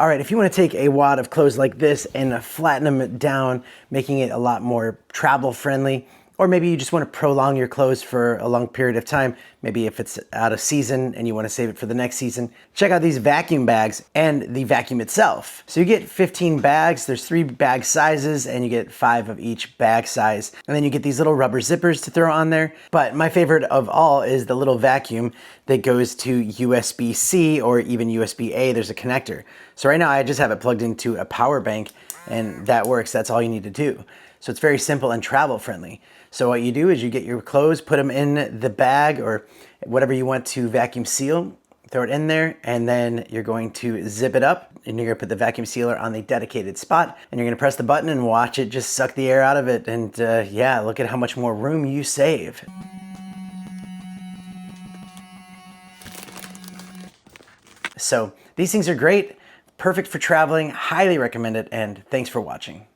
All right, if you want to take a wad of clothes like this and flatten them down, making it a lot more travel friendly, or maybe you just want to prolong your clothes for a long period of time, maybe if it's out of season and you want to save it for the next season, check out these vacuum bags and the vacuum itself. So you get 15 bags, there's 3 bag sizes, and you get 5 of each bag size. And then you get these little rubber zippers to throw on there. But my favorite of all is the little vacuum that goes to USB-C or even USB-A. There's a connector. So right now I just have it plugged into a power bank, and that works. That's all you need to do. So it's very simple and travel friendly. So what you do is you get your clothes, put them in the bag or whatever you want to vacuum seal, throw it in there, and then you're going to zip it up, and you're gonna put the vacuum sealer on the dedicated spot, and you're gonna press the button and watch it just suck the air out of it. And yeah, look at how much more room you save. So these things are great, perfect for traveling, highly recommend it, and thanks for watching.